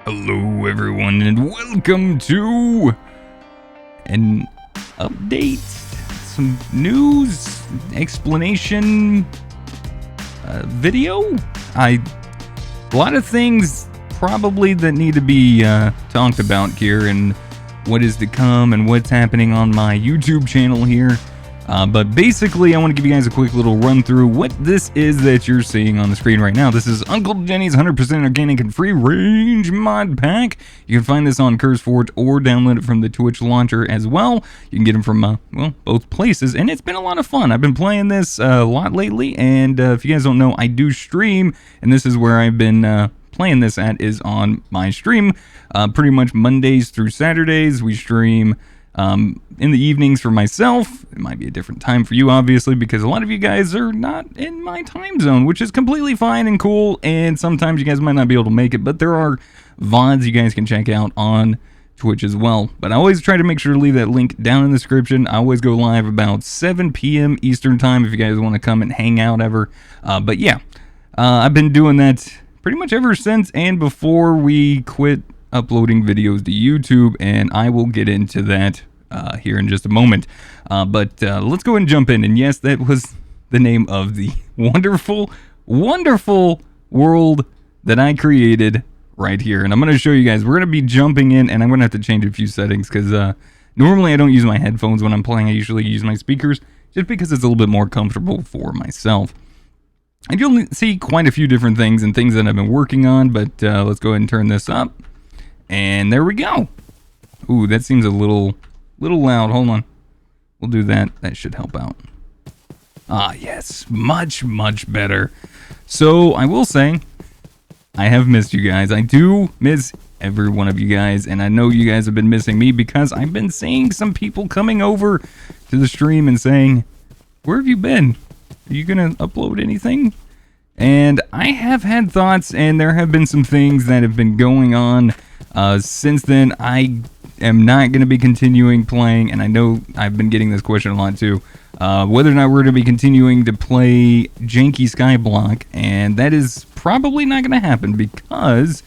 Hello everyone and welcome to an update, some news, explanation video. A lot of things probably that need to be talked about here and what is to come and what's happening on my YouTube channel here. But basically, I want to give you guys a quick little run through what this is that you're seeing on the screen right now. This is Uncle Jenny's 100% organic and free range mod pack. You can find this on CurseForge or download it from the Twitch launcher as well. You can get them from, both places, and it's been a lot of fun. I've been playing this a lot lately, and if you guys don't know, I do stream, and this is where I've been playing this at, is on my stream. Pretty much Mondays through Saturdays, we stream in the evenings for myself. It might be a different time for you, obviously, because a lot of you guys are not in my time zone, which is completely fine and cool, and sometimes you guys might not be able to make it, but there are VODs you guys can check out on Twitch as well. But I always try to make sure to leave that link down in the description. I always go live about 7 p.m. Eastern time if you guys want to come and hang out ever. But yeah, I've been doing that pretty much ever since and before we quit uploading videos to YouTube, and I will get into that here in just a moment. But let's go ahead and jump in. And yes, that was the name of the wonderful, wonderful world that I created right here. And I'm going to show you guys. We're going to be jumping in, and I'm going to have to change a few settings because normally I don't use my headphones when I'm playing. I usually use my speakers just because it's a little bit more comfortable for myself. And you'll see quite a few different things and things that I've been working on, but let's go ahead and turn this up. And there we go. Ooh, that seems a little loud. Hold on. We'll do that. That should help out. Ah, yes. Much, much better. So, I will say, I have missed you guys. I do miss every one of you guys, and I know you guys have been missing me because I've been seeing some people coming over to the stream and saying, where have you been? Are you going to upload anything? And I have had thoughts, and there have been some things that have been going on since then. I am not going to be continuing playing, and I know I've been getting this question a lot too, whether or not we're going to be continuing to play Janky Skyblock, and that is probably not going to happen because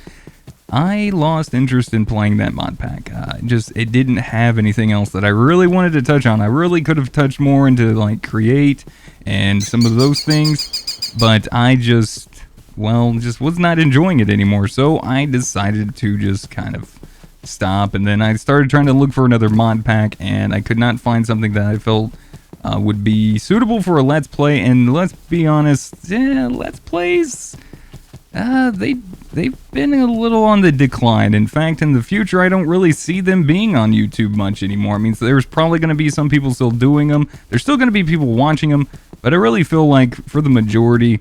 I lost interest in playing that mod pack. It didn't have anything else that I really wanted to touch on. I really could have touched more into like create and some of those things, but I just was not enjoying it anymore. So I decided to just kind of stop, and then I started trying to look for another mod pack, and I could not find something that I felt would be suitable for a Let's Play. And let's be honest, Let's Plays, they've been a little on the decline. In fact, in the future, I don't really see them being on YouTube much anymore. I mean, there's probably going to be some people still doing them. There's still going to be people watching them, but I really feel like for the majority,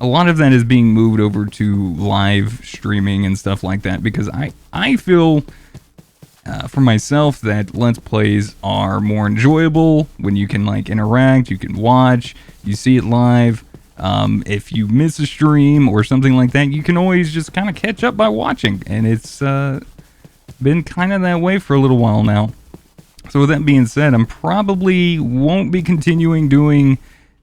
a lot of that is being moved over to live streaming and stuff like that, because I feel for myself that Let's Plays are more enjoyable when you can like interact, you can watch, you see it live. If you miss a stream or something like that, you can always just kind of catch up by watching, and it's been kind of that way for a little while now. So with that being said, I'm probably won't be continuing doing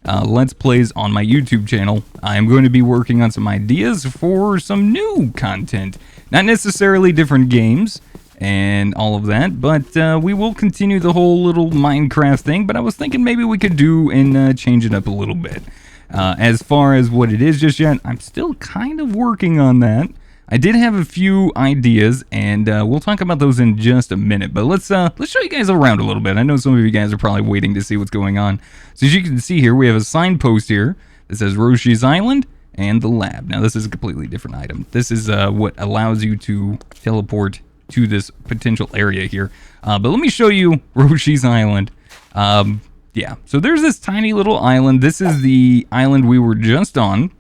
Let's Plays on my YouTube channel. I'm going to be working on some ideas for some new content. Not necessarily different games and all of that, but we will continue the whole little Minecraft thing, but I was thinking maybe we could do and change it up a little bit. As far as what it is just yet, I'm still kind of working on that. I did have a few ideas, and we'll talk about those in just a minute. But let's show you guys around a little bit. I know some of you guys are probably waiting to see what's going on. So as you can see here, we have a signpost here that says Roshi's Island and the lab. Now this is a completely different item. This is what allows you to teleport to this potential area here. But let me show you Roshi's Island. Yeah, so there's this tiny little island. This is the island we were just on.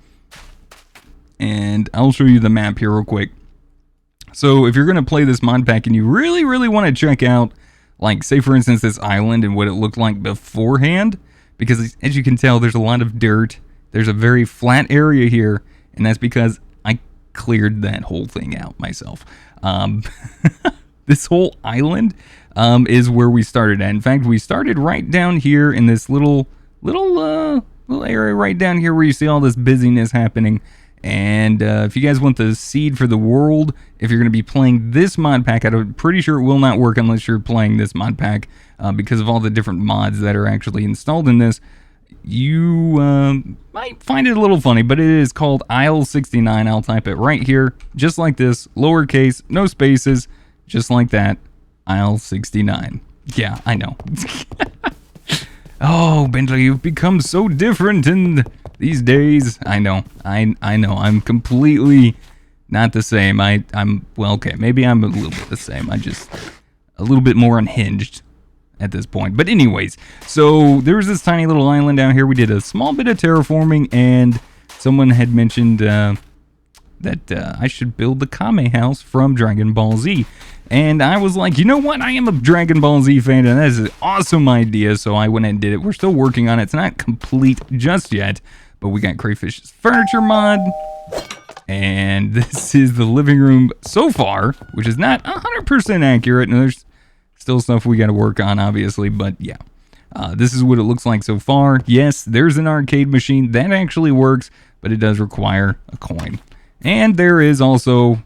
And I'll show you the map here real quick. So if you're going to play this mod pack and you really, really want to check out, like, say for instance, this island and what it looked like beforehand, because as you can tell, there's a lot of dirt. There's a very flat area here, and that's because I cleared that whole thing out myself. This whole island is where we started at. In fact, we started right down here in this little area right down here where you see all this busyness happening. And if you guys want the seed for the world, if you're going to be playing this mod pack, I'm pretty sure it will not work unless you're playing this mod pack because of all the different mods that are actually installed in this. You might find it a little funny, but it is called Aisle 69. I'll type it right here, just like this, lowercase, no spaces, just like that, Aisle 69. Yeah, I know. Oh, Bentley, you've become so different in these days. I know. I know. I'm completely not the same. I'm well, okay, maybe I'm a little bit the same. I just a little bit more unhinged at this point. But anyways, so there's this tiny little island down here. We did a small bit of terraforming, and someone had mentioned that I should build the Kame house from Dragon Ball Z. And I was like, you know what? I am a Dragon Ball Z fan, and that is an awesome idea. So I went and did it. We're still working on it. It's not complete just yet, but we got Crayfish's furniture mod. And this is the living room so far, which is not 100% accurate. And there's still stuff we got to work on, obviously. But yeah, this is what it looks like so far. Yes, there's an arcade machine. That actually works, but it does require a coin. And there is also...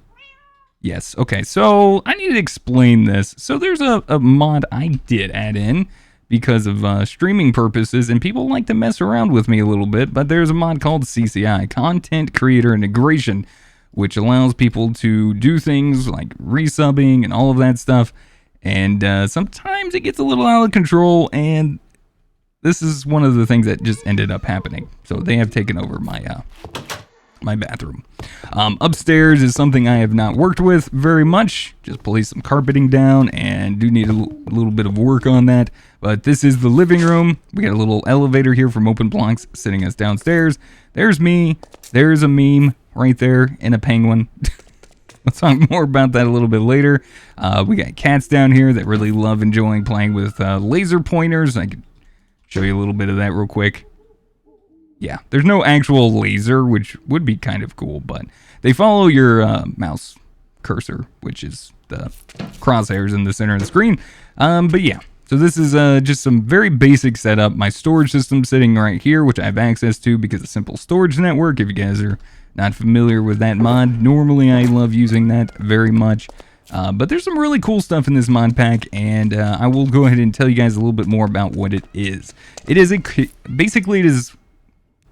Yes, okay, so I need to explain this. So there's a mod I did add in because of streaming purposes, and people like to mess around with me a little bit, but there's a mod called CCI, Content Creator Integration, which allows people to do things like resubbing and all of that stuff, and sometimes it gets a little out of control, and this is one of the things that just ended up happening. So they have taken over my bathroom. Upstairs is something I have not worked with very much. Just place some carpeting down and do need a little bit of work on that. But this is the living room. We got a little elevator here from Open Blocks sitting us downstairs. There's me. There's a meme right there and a penguin. We'll talk more about that a little bit later. We got cats down here that really love enjoying playing with laser pointers. I could show you a little bit of that real quick. Yeah, there's no actual laser, which would be kind of cool, but they follow your mouse cursor, which is the crosshairs in the center of the screen. But yeah, so this is just some very basic setup. My storage system sitting right here, which I have access to because of Simple Storage Network. If you guys are not familiar with that mod, normally I love using that very much. But there's some really cool stuff in this mod pack, and I will go ahead and tell you guys a little bit more about what it is. It is basically it is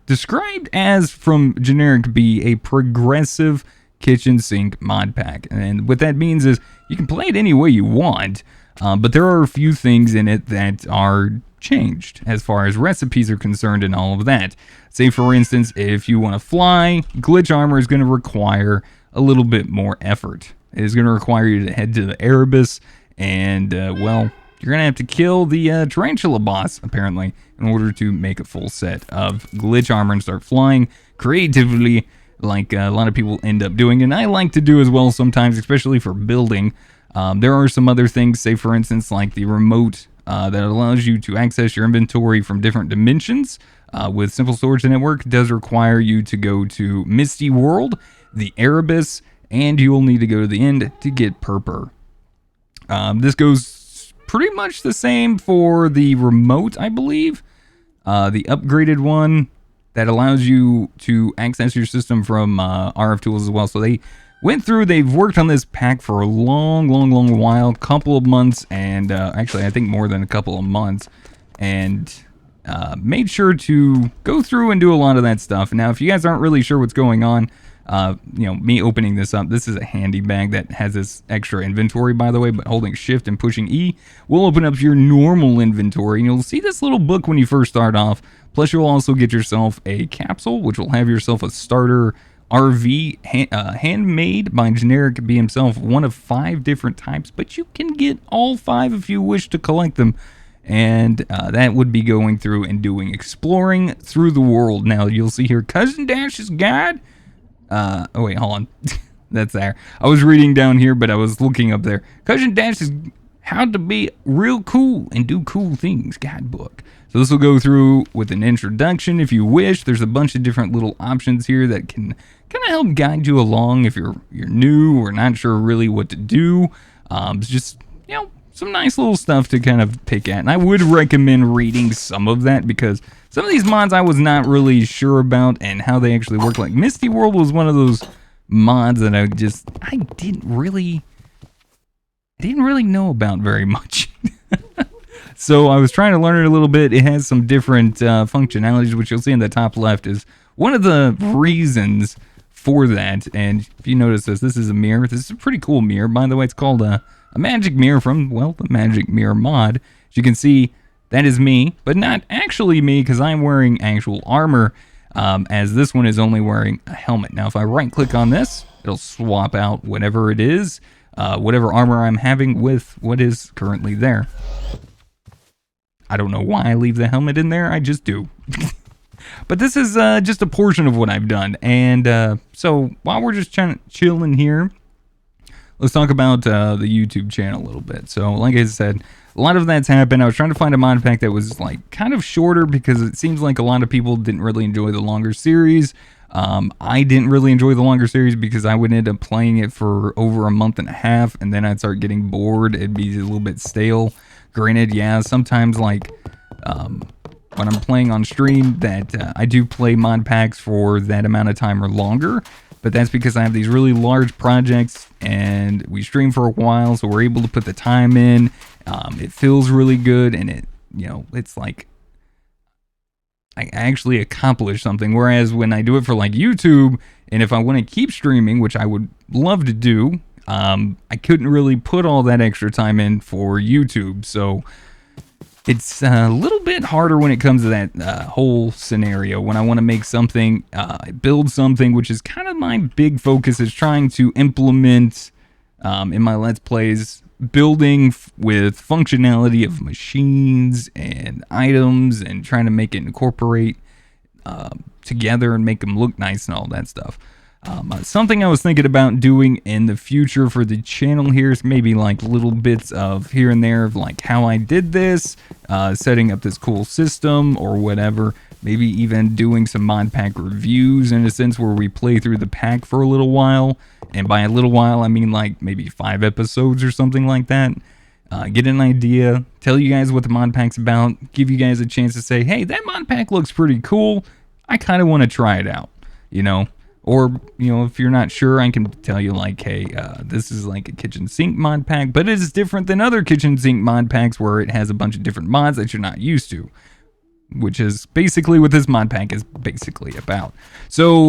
described as, from generic B, a progressive kitchen sink mod pack. And what that means is you can play it any way you want, but there are a few things in it that are changed as far as recipes are concerned and all of that. Say, for instance, if you want to fly, glitch armor is going to require a little bit more effort. It is going to require you to head to the Erebus and, well, you're going to have to kill the tarantula boss, apparently, in order to make a full set of glitch armor and start flying creatively, like a lot of people end up doing, and I like to do as well sometimes, especially for building. There are some other things, say for instance, like the remote that allows you to access your inventory from different dimensions. With Simple Storage Network, it does require you to go to Misty World, the Erebus, and you will need to go to the end to get Purpur. This goes pretty much the same for the remote, I believe. The upgraded one that allows you to access your system from RF Tools as well. So they went through, they've worked on this pack for a long while, couple of months, and actually I think more than a couple of months, and made sure to go through and do a lot of that stuff. Now, if you guys aren't really sure what's going on, you know, me opening this up, this is a handy bag that has this extra inventory, by the way, but holding shift and pushing E will open up your normal inventory, and you'll see this little book when you first start off. Plus, you'll also get yourself a capsule, which will have yourself a starter RV, handmade by Generic B himself, one of 5 different types, but you can get all 5 if you wish to collect them. And that would be going through and doing exploring through the world. Now, you'll see here, Cousin Dash's Guide. Oh wait, hold on. That's there. I was reading down here, but I was looking up there. Cousin Dash's How to Be Real Cool and Do Cool Things guidebook. So this will go through with an introduction if you wish. There's a bunch of different little options here that can kind of help guide you along if you're new or not sure really what to do. It's just, you know, some nice little stuff to kind of pick at. And I would recommend reading some of that, because some of these mods I was not really sure about and how they actually work. Like Misty World was one of those mods that I didn't really know about very much. So I was trying to learn it a little bit. It has some different functionalities, which you'll see in the top left is one of the reasons for that. And if you notice this is a mirror. This is a pretty cool mirror. By the way, it's called a magic mirror from, well, the Magic Mirror mod. As you can see, that is me, but not actually me, because I'm wearing actual armor, as this one is only wearing a helmet. Now, if I right-click on this, it'll swap out whatever it is, whatever armor I'm having with what is currently there. I don't know why I leave the helmet in there, I just do. But this is just a portion of what I've done. And so while we're just chilling here, let's talk about the YouTube channel a little bit. So like I said, a lot of that's happened. I was trying to find a mod pack that was like kind of shorter, because it seems like a lot of people didn't really enjoy the longer series. I didn't really enjoy the longer series because I would end up playing it for over a month and a half, and then I'd start getting bored. It'd be a little bit stale. Granted, yeah, sometimes like when I'm playing on stream, that I do play mod packs for that amount of time or longer, but that's because I have these really large projects and we stream for a while, so we're able to put the time in. It feels really good, and it, you know, it's like I actually accomplished something. Whereas when I do it for like YouTube, and if I want to keep streaming, which I would love to do, I couldn't really put all that extra time in for YouTube. So it's a little bit harder when it comes to that whole scenario. When I want to make something, build something, which is kind of my big focus, is trying to implement in my Let's Plays, building with functionality of machines and items, and trying to make it incorporate together and make them look nice and all that stuff. Something I was thinking about doing in the future for the channel here is maybe like little bits of here and there of like how I did this, setting up this cool system or whatever. Maybe even doing some mod pack reviews, in a sense, where we play through the pack for a little while. And by a little while, I mean like maybe 5 episodes or something like that. Get an idea, tell you guys what the mod pack's about, give you guys a chance to say, hey, that mod pack looks pretty cool. I kind of want to try it out, you know? Or, you know, if you're not sure, I can tell you like, hey, this is like a kitchen sink mod pack, but it is different than other kitchen sink mod packs where it has a bunch of different mods that you're not used to, which is basically what this mod pack is basically about. So,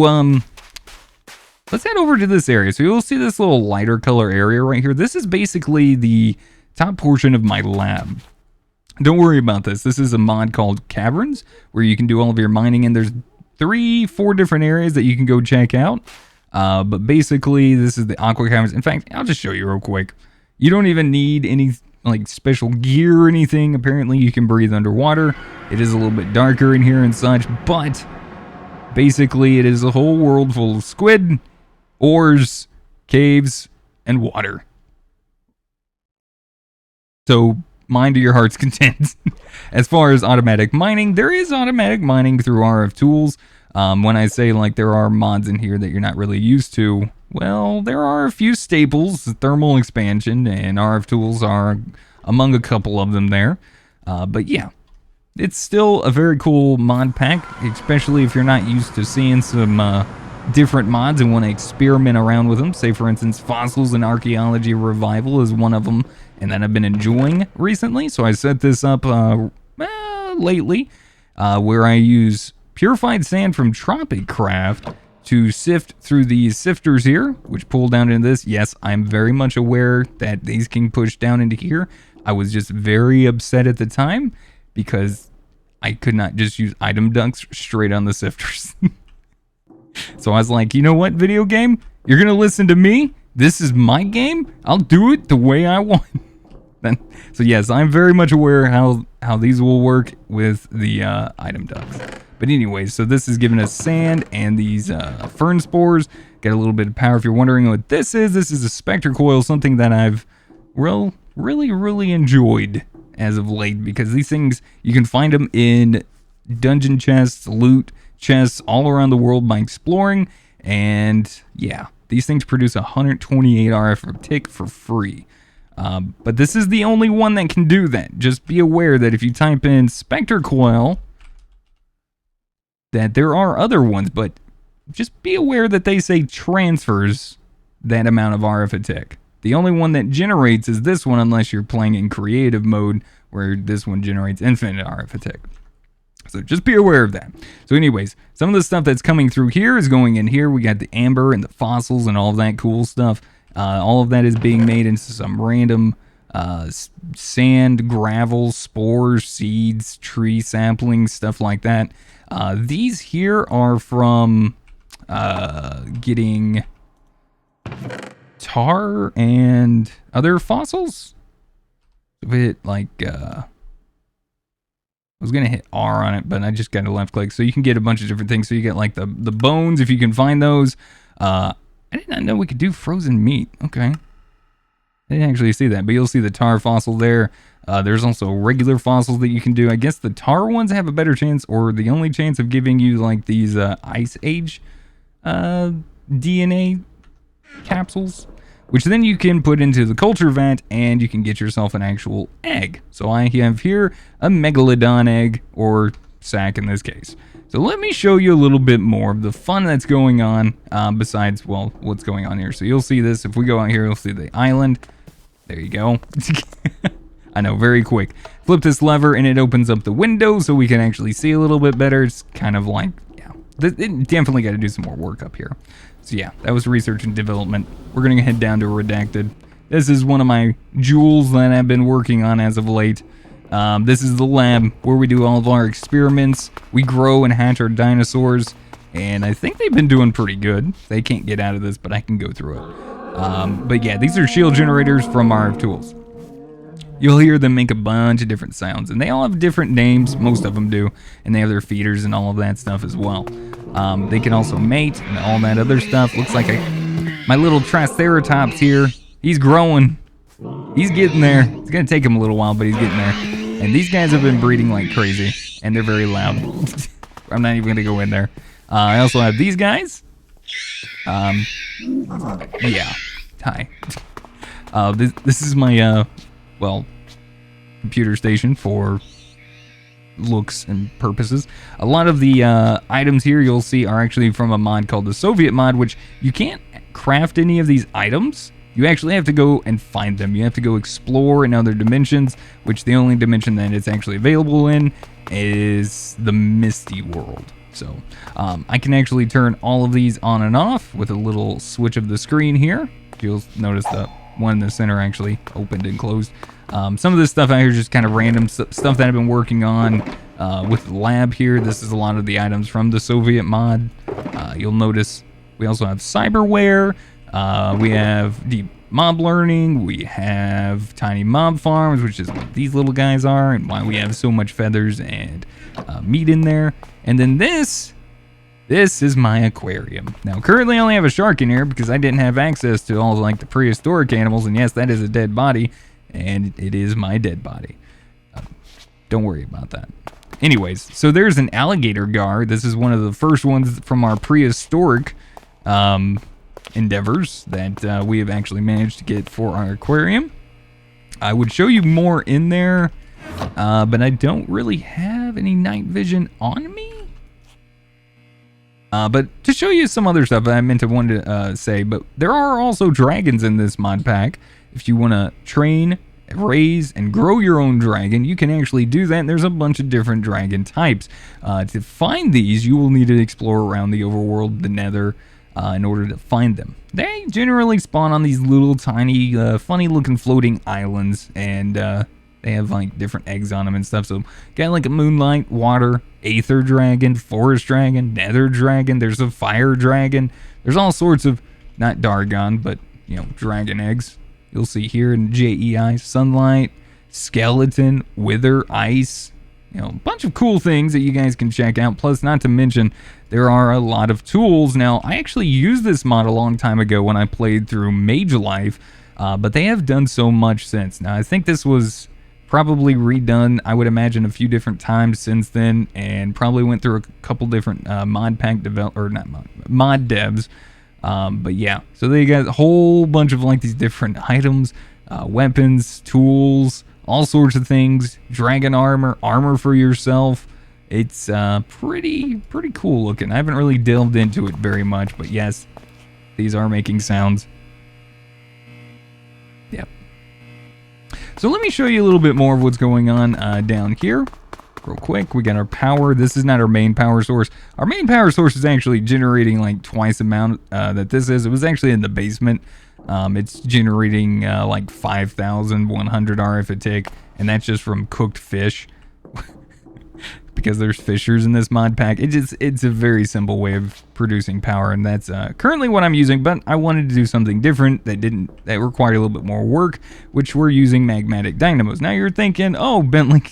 let's head over to this area. So you'll see this little lighter color area right here. This is basically the top portion of my lab. Don't worry about this. This is a mod called Caverns, where you can do all of your mining, and there's 3-4 different areas that you can go check out. But basically, this is the Aqua Caverns. In fact, I'll just show you real quick. You don't even need any like special gear or anything. Apparently, you can breathe underwater. It is a little bit darker in here and such, but basically, it is a whole world full of squid, ores, caves, and water. So mine to your heart's content. As far as automatic mining, there is automatic mining through RF tools. When I say like there are mods in here that you're not really used to, well, there are a few staples. Thermal expansion and RF tools are among a couple of them there. But yeah, it's still a very cool mod pack, especially if you're not used to seeing some different mods and want to experiment around with them. Say for instance, Fossils and Archaeology Revival is one of them, and that I've been enjoying recently. So I set this up lately, where I use purified sand from Tropic Craft to sift through these sifters here, which pull down into this. Yes, I'm very much aware that these can push down into here. I was just very upset at the time because I could not just use item ducts straight on the sifters. So I was like, you know what, video game? You're going to listen to me? This is my game? I'll do it the way I want. So yes, I'm very much aware how these will work with the item ducts. But anyways, so this is giving us sand and these fern spores. Get a little bit of power. If you're wondering what this is a spectre coil, something that I've really enjoyed as of late, because these things, you can find them in dungeon chests, loot chests all around the world by exploring. And yeah, these things produce 128 RF per tick for free. But this is the only one that can do that. Just be aware that if you type in Spectre Coil, that there are other ones, but just be aware that they say transfers that amount of RF a tick. The only one that generates is this one, unless you're playing in creative mode, where this one generates infinite RF a tick. So just be aware of that. So anyways, some of the stuff that's coming through here is going in here. We got the amber and the fossils and all of that cool stuff. All of that is being made into some random sand, gravel, spores, seeds, tree saplings, stuff like that. These here are from getting tar and other fossils. A bit like I was gonna hit R on it, but I just got a left click. So you can get a bunch of different things. So you get like the bones if you can find those. I did not know we could do frozen meat. Okay, I didn't actually see that, but you'll see the tar fossil there. There's also regular fossils that you can do. I guess the tar ones have a better chance, or the only chance of giving you like these Ice Age DNA capsules, which then you can put into the culture vat and you can get yourself an actual egg. So I have here a megalodon egg, or sac in this case. So let me show you a little bit more of the fun that's going on besides, well, what's going on here. So you'll see this. If we go out here, you'll see the island. There you go. I know, very quick. Flip this lever and it opens up the window so we can actually see a little bit better. It's kind of like, yeah, it definitely got to do some more work up here. So yeah, that was research and development. We're going to head down to Redacted. This is one of my jewels that I've been working on as of late. This is the lab where we do all of our experiments. We grow and hatch our dinosaurs, and I think they've been doing pretty good. They can't get out of this, but I can go through it. But yeah, these are shield generators from RF Tools. You'll hear them make a bunch of different sounds, and they all have different names. Most of them do, and they have their feeders and all of that stuff as well. They can also mate and all that other stuff. Looks like my little Triceratops here. He's growing. He's getting there. It's gonna take him a little while, but he's getting there. And these guys have been breeding like crazy, and they're very loud. I'm not even gonna go in there. I also have these guys. Yeah. Hi. This is my well, computer station for looks and purposes. A lot of the items here you'll see are actually from a mod called the Soviet mod, which you can't craft any of these items. You actually have to go and find them. You have to go explore in other dimensions, which the only dimension that it's actually available in is the Misty World. So I can actually turn all of these on and off with a little switch of the screen here. You'll notice the one in the center actually opened and closed. Some of this stuff out here is just kind of random stuff that I've been working on with the lab here. This is a lot of the items from the Soviet mod. You'll notice we also have cyberware. We have deep mob learning. We have tiny mob farms, which is what these little guys are, and why we have so much feathers and meat in there. And then this is my aquarium. Now, currently I only have a shark in here because I didn't have access to all like the prehistoric animals. And yes, that is a dead body, and it is my dead body. Don't worry about that. Anyways, so there's an alligator gar. This is one of the first ones from our prehistoric endeavors that we have actually managed to get for our aquarium. I would show you more in there, but I don't really have any night vision on me. But to show you some other stuff that I meant to say, but there are also dragons in this mod pack. If you want to train, raise, and grow your own dragon, you can actually do that. There's a bunch of different dragon types. To find these, you will need to explore around the overworld, the nether, in order to find them. They generally spawn on these little tiny, funny-looking floating islands, and they have like different eggs on them and stuff. So got like a moonlight, water, aether dragon, forest dragon, nether dragon. There's a fire dragon. There's all sorts of, not Dargon, but you know, dragon eggs. You'll see here in JEI, sunlight, skeleton, wither, ice. You know, a bunch of cool things that you guys can check out. Plus, not to mention, there are a lot of tools. Now, I actually used this mod a long time ago when I played through Mage Life, but they have done so much since. Now, I think this was probably redone, I would imagine, a few different times since then, and probably went through a couple different mod devs. But yeah, so they got a whole bunch of like these different items. weapons, tools, all sorts of things, dragon armor for yourself. It's pretty cool looking. I haven't really delved into it very much, but yes, these are making sounds. Yep. So let me show you a little bit more of what's going on down here. Real quick, we got our power. This is not our main power source. Our main power source is actually generating like twice the amount that this is. It was actually in the basement. It's generating like 5,100 arithmetic, and that's just from cooked fish. Because there's fishers in this mod pack. It's a very simple way of producing power, and that's currently what I'm using, but I wanted to do something different that required a little bit more work, which we're using magmatic dynamos. Now you're thinking, oh, Bentley,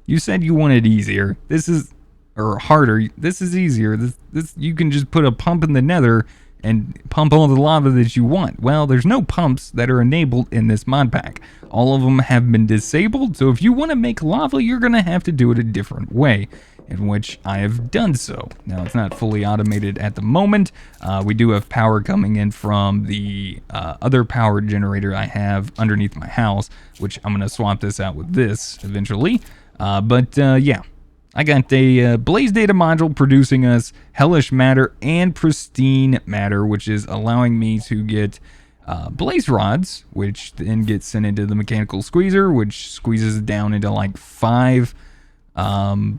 you said you wanted easier. Or harder. This is easier. This you can just put a pump in the nether and pump all the lava that you want. Well, there's no pumps that are enabled in this mod pack. All of them have been disabled, so if you want to make lava, you're going to have to do it a different way, in which I have done so. Now, it's not fully automated at the moment. We do have power coming in from the other power generator I have underneath my house, which I'm going to swap this out with this eventually. Yeah. I got a Blaze Data module producing us Hellish Matter and Pristine Matter, which is allowing me to get Blaze Rods, which then get sent into the Mechanical Squeezer, which squeezes it down into like 5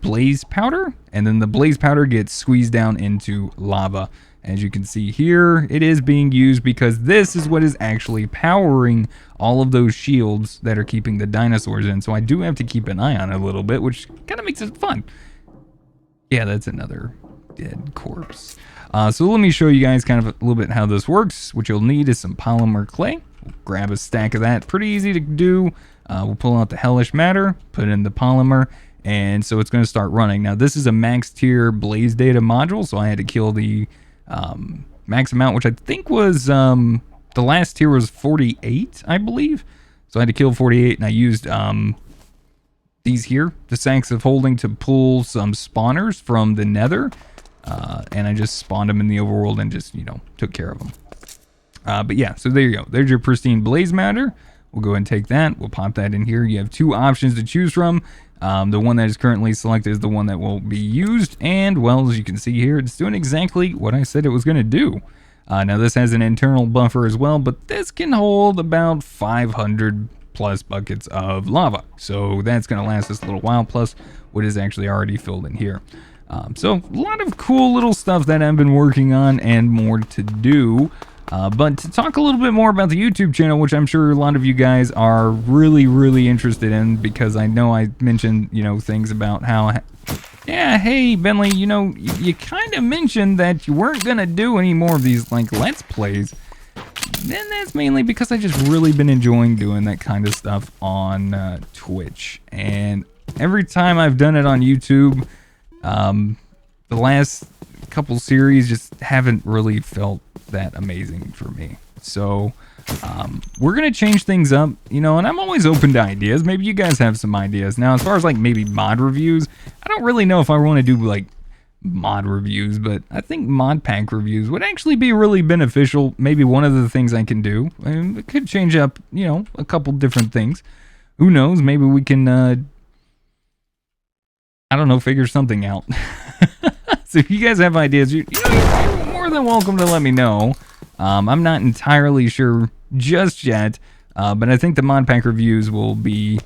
Blaze Powder, and then the Blaze Powder gets squeezed down into lava. As you can see here, it is being used because this is what is actually powering all of those shields that are keeping the dinosaurs in. So I do have to keep an eye on it a little bit, which kind of makes it fun. Yeah, that's another dead corpse. So let me show you guys kind of a little bit how this works. What you'll need is some polymer clay. We'll grab a stack of that. Pretty easy to do. We'll pull out the Hellish Matter, put in the polymer, and so it's going to start running. Now this is a max tier Blaze Data module, so I had to kill the max amount, which I think was the last tier was 48, I believe. So I had to kill 48, and I used these here, the sacks of holding, to pull some spawners from the nether, and I just spawned them in the overworld and just, took care of them. But yeah, so there you go. There's your pristine blaze matter. We'll go ahead and take that. We'll pop that in here. You have 2 options to choose from. The one that is currently selected is the one that will be used, and well, as you can see here, it's doing exactly what I said it was going to do. Now this has an internal buffer as well, but this can hold about 500 plus buckets of lava, so that's going to last us a little while, plus what is actually already filled in here. So a lot of cool little stuff that I've been working on and more to do. But to talk a little bit more about the YouTube channel, which I'm sure a lot of you guys are really interested in, because I know I mentioned, things about how, yeah, hey, Bentley, you kind of mentioned that you weren't going to do any more of these, like, Let's Plays. Then that's mainly because I just really been enjoying doing that kind of stuff on Twitch. And every time I've done it on YouTube, the last couple series just haven't really felt that amazing for me. So we're gonna change things up, and I'm always open to ideas. Maybe you guys have some ideas. Now, as far as like maybe mod reviews, I don't really know if I want to do like mod reviews, but I think Modpack reviews would actually be really beneficial. Maybe one of the things I can do, and it could change up, a couple different things. Who knows? Maybe we can I don't know, figure something out. So if you guys have ideas, you're more than welcome to let me know. I'm not entirely sure just yet, but I think the Modpack reviews will be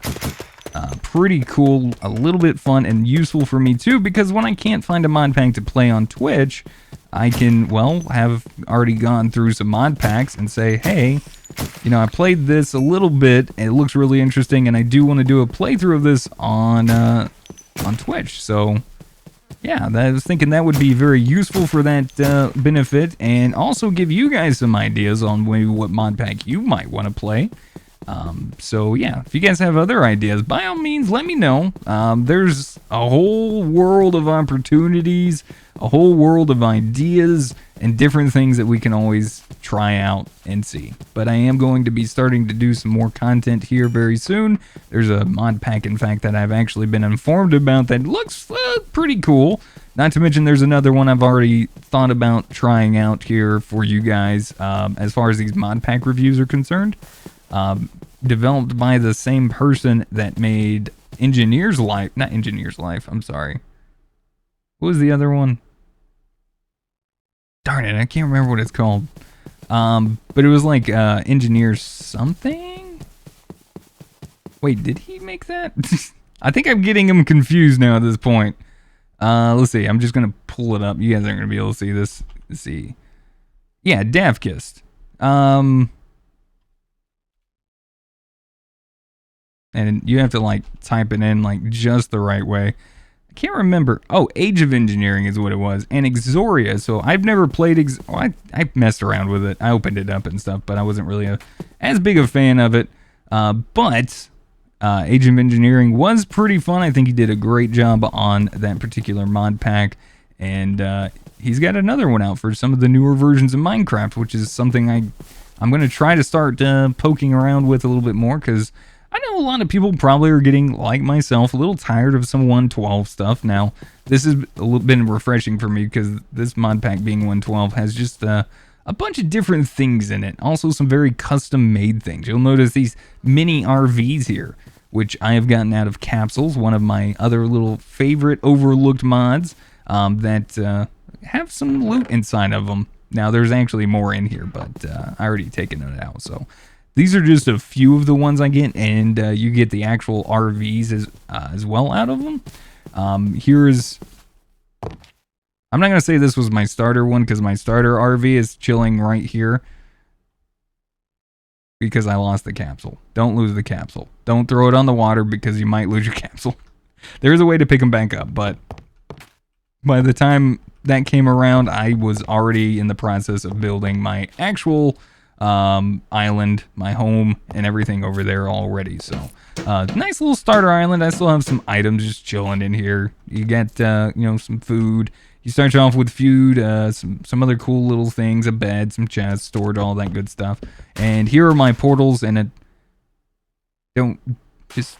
pretty cool, a little bit fun, and useful for me too, because when I can't find a Modpack to play on Twitch, I can, have already gone through some Modpacks and say, hey, I played this a little bit, and it looks really interesting, and I do want to do a playthrough of this on Twitch. So yeah, I was thinking that would be very useful for that benefit, and also give you guys some ideas on maybe what Modpack you might want to play. So yeah, if you guys have other ideas, by all means, let me know. There's a whole world of opportunities, a whole world of ideas, and different things that we can always try out and see. But I am going to be starting to do some more content here very soon. There's a mod pack, in fact, that I've actually been informed about that looks pretty cool. Not to mention there's another one I've already thought about trying out here for you guys as far as these mod pack reviews are concerned. developed by the same person that made Engineer's Life. Not Engineer's Life, I'm sorry. What was the other one? Darn it, I can't remember what it's called. But it was like Engineer something? Wait, did he make that? I think I'm getting him confused now at this point. Let's see, I'm just gonna pull it up. You guys aren't gonna be able to see this. Let's see. Yeah, Davkist. And you have to like type it in like just the right way. I can't remember. Oh, Age of Engineering is what it was. And Exoria. So I've never played I messed around with it. I opened it up and stuff, but I wasn't really as big a fan of it. But Age of Engineering was pretty fun. I think he did a great job on that particular mod pack. And he's got another one out for some of the newer versions of Minecraft, which is something I'm going to try to start poking around with a little bit more, because I know a lot of people probably are getting, like myself, a little tired of some 112 stuff. Now, this has been refreshing for me, because this mod pack being 112 has just a bunch of different things in it. Also, some very custom-made things. You'll notice these mini RVs here, which I have gotten out of Capsules, one of my other little favorite overlooked mods that have some loot inside of them. Now, there's actually more in here, but I already taken it out, so... These are just a few of the ones I get, and you get the actual RVs as well out of them. Here's... I'm not going to say this was my starter one, because my starter RV is chilling right here. Because I lost the capsule. Don't lose the capsule. Don't throw it on the water, because you might lose your capsule. There's a way to pick them back up, but by the time that came around, I was already in the process of building my actual... island, my home, and everything over there already. So nice little starter island. I still have some items just chilling in here. You get some food. You start you off with food, some other cool little things, a bed, some chests, storage, all that good stuff. And here are my portals, and just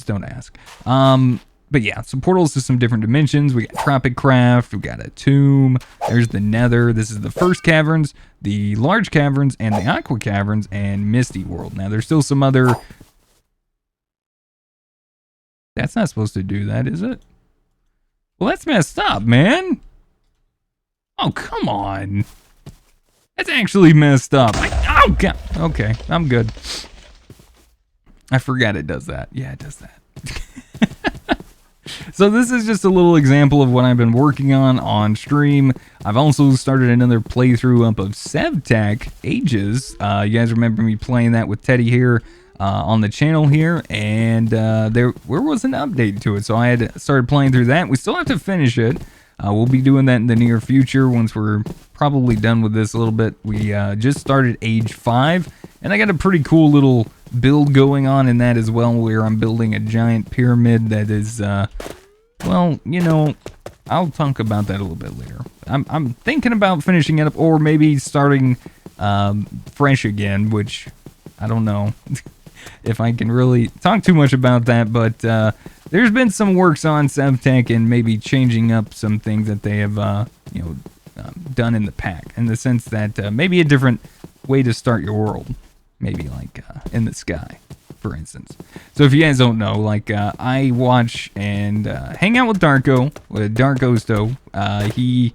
don't ask. But yeah, some portals to some different dimensions. We got Tropic Craft, we got a tomb, there's the Nether. This is the first caverns, the large caverns, and the aqua caverns, and Misty World. Now, there's still some other... That's not supposed to do that, is it? Well, that's messed up, man. Oh, come on. That's actually messed up. Oh, God. Okay, I'm good. I forgot it does that. Yeah, it does that. So this is just a little example of what I've been working on stream. I've also started another playthrough up of Sevtech Ages. You guys remember me playing that with Teddy here on the channel here, and there was an update to it, so I had started playing through that. We still have to finish it. We'll be doing that in the near future once we're probably done with this a little bit. We just started Age 5, and I got a pretty cool little build going on in that as well, where I'm building a giant pyramid that is, well, you know, I'll talk about that a little bit later. I'm thinking about finishing it up, or maybe starting fresh again, which I don't know if I can really talk too much about that, but there's been some works on Sevtech and maybe changing up some things that they have, done in the pack, in the sense that maybe a different way to start your world. Maybe like in the sky, for instance. So if you guys don't know, like I watch and hang out with Darko Sto. He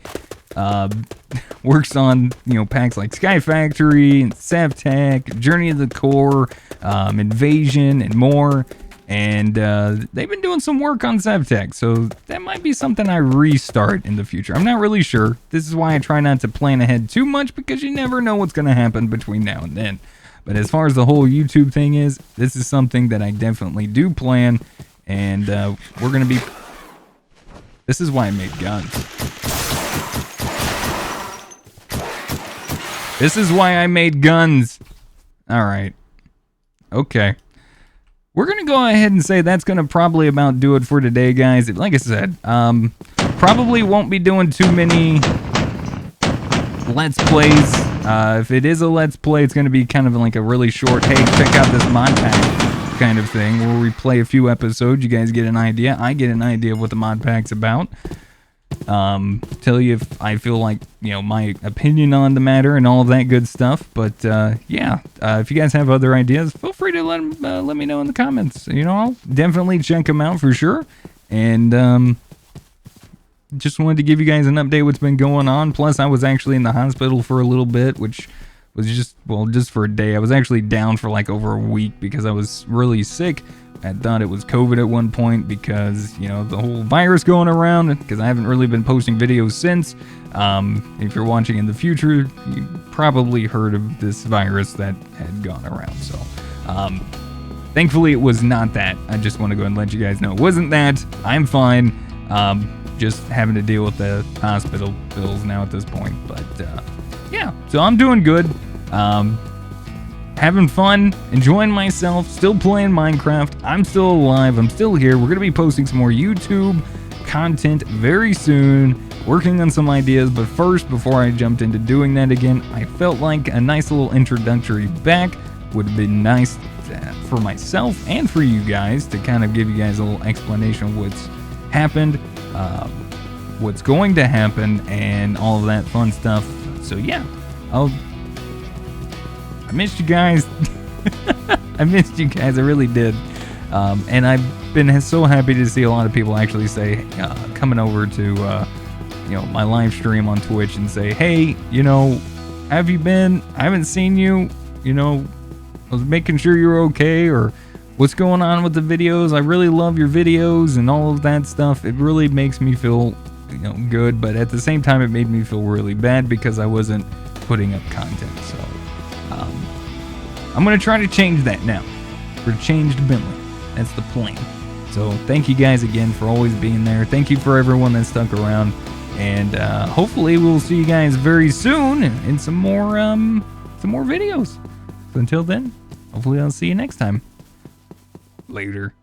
works on packs like Sky Factory and Sevtech, Journey of the Core, Invasion, and more. And they've been doing some work on Sevtech, so that might be something I restart in the future. I'm not really sure. This is why I try not to plan ahead too much, because you never know what's going to happen between now and then. But as far as the whole YouTube thing is, this is something that I definitely do plan, and we're going to be... This is why I made guns. This is why I made guns. Alright. Okay. We're going to go ahead and say that's going to probably about do it for today, guys. Like I said, probably won't be doing too many Let's Plays. If it is a Let's Play, it's going to be kind of like a really short, hey, check out this mod pack kind of thing, where we play a few episodes, you guys get an idea, I get an idea of what the mod pack's about. Tell you if I feel like, my opinion on the matter and all of that good stuff. But yeah, if you guys have other ideas, feel free to let me know in the comments. I'll definitely check them out for sure. And just wanted to give you guys an update what's been going on. Plus, I was actually in the hospital for a little bit, which was just for a day. I was actually down for like over a week because I was really sick. I thought it was COVID at one point because, the whole virus going around, because I haven't really been posting videos since. If you're watching in the future, you probably heard of this virus that had gone around. So, thankfully it was not that. I just want to go ahead and let you guys know it wasn't that. I'm fine. Just having to deal with the hospital bills now at this point. But, yeah, so I'm doing good. Having fun, enjoying myself, still playing Minecraft. I'm still alive, I'm still here. We're going to be posting some more YouTube content very soon, working on some ideas. But first, before I jumped into doing that again, I felt like a nice little introductory back would have been nice for myself and for you guys to kind of give you guys a little explanation of what's happened, what's going to happen, and all of that fun stuff. So yeah, I missed you guys. I missed you guys. I really did. And I've been so happy to see a lot of people actually say, coming over to, my live stream on Twitch and say, hey, have you been? I haven't seen you. I was making sure you're okay, or what's going on with the videos. I really love your videos and all of that stuff. It really makes me feel, good. But at the same time, it made me feel really bad because I wasn't putting up content. So, I'm going to try to change that now. For changed Bentley. That's the plan. So thank you guys again for always being there. Thank you for everyone that stuck around. And hopefully we'll see you guys very soon in some more videos. So until then, hopefully I'll see you next time. Later.